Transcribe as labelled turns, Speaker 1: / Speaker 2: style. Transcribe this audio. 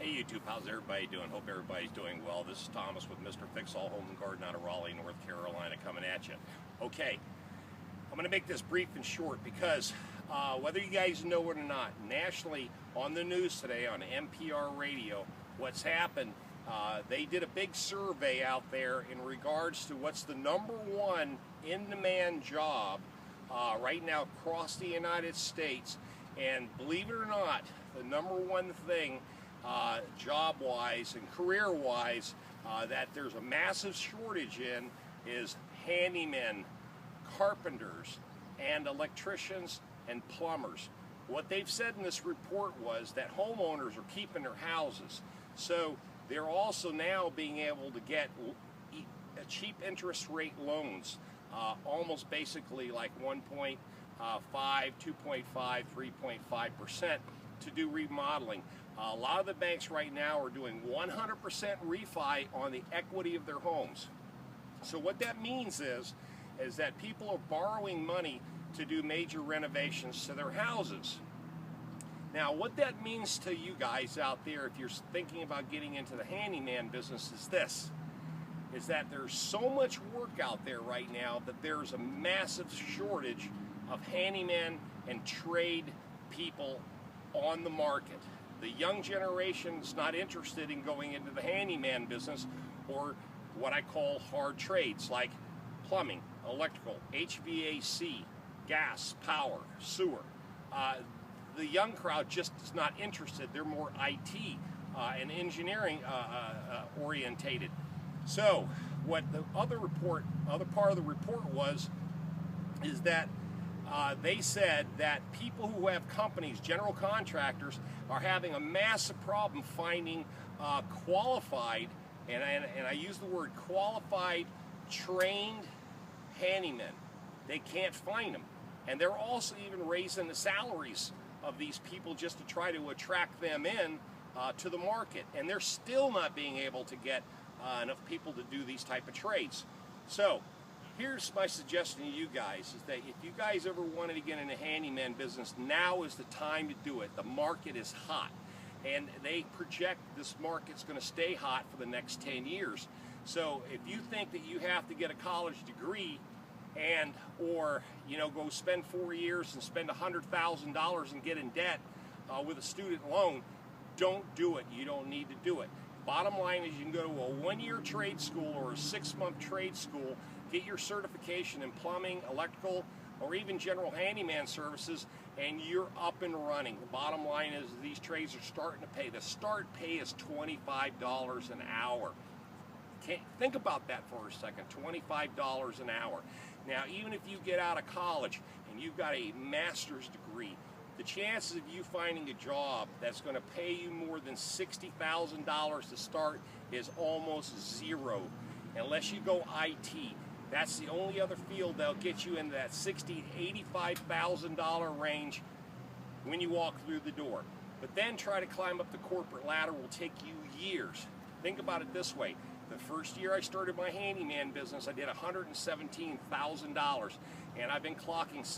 Speaker 1: Hey YouTube, how's everybody doing? Hope everybody's doing well. This is Thomas with Mr. Fix-All Home and Garden out of Raleigh, North Carolina, coming at you. Okay, I'm going to make this brief and short because whether you guys know it or not, nationally on the news today on NPR radio, what's happened, they did a big survey out there in regards to what's the #1 in-demand job right now across the United States. And believe it or not, the #1 thing job-wise and career-wise that there's a massive shortage in is handymen, carpenters, and electricians and plumbers. What they've said in this report was that homeowners are keeping their houses, so they're also now being able to get cheap interest rate loans, almost basically like 1.5, 2.5, 3.5% to do remodeling. A lot of the banks right now are doing 100% refi on the equity of their homes. So what that means is that people are borrowing money to do major renovations to their houses. Now, what that means to you guys out there, if you're thinking about getting into the handyman business, is this, is that there's so much work out there right now that there's a massive shortage of handyman and trade people on the market. The young generation is not interested in going into the handyman business or what I call hard trades like plumbing, electrical, HVAC, gas, power, sewer. The young crowd just is not interested. They're more IT and engineering orientated. So what the other part of the report was is that they said that people who have companies, general contractors, are having a massive problem finding qualified, and I use the word qualified, trained handymen. They can't find them. And they're also even raising the salaries of these people just to try to attract them in to the market. And they're still not being able to get enough people to do these type of trades. So here's my suggestion to you guys, is that if you guys ever wanted to get in the handyman business, now is the time to do it. The market is hot, and they project this market's going to stay hot for the next 10 years. So if you think that you have to get a college degree and or go spend 4 years and spend $100,000 and get in debt with a student loan, don't do it. You don't need to do it. Bottom line is you can go to a 1-year trade school or a 6-month trade school, get your certification in plumbing, electrical, or even general handyman services, and you're up and running. The bottom line is these trades are starting to pay. The start pay is $25 an hour. Think about that for a second, $25 an hour. Now, even if you get out of college and you've got a master's degree, the chances of you finding a job that's going to pay you more than $60,000 to start is almost zero, unless you go IT. That's the only other field that'll get you into that $60,000 to $85,000 range when you walk through the door. But then try to climb up the corporate ladder will take you years. Think about it this way. The first year I started my handyman business, I did $117,000, and I've been clocking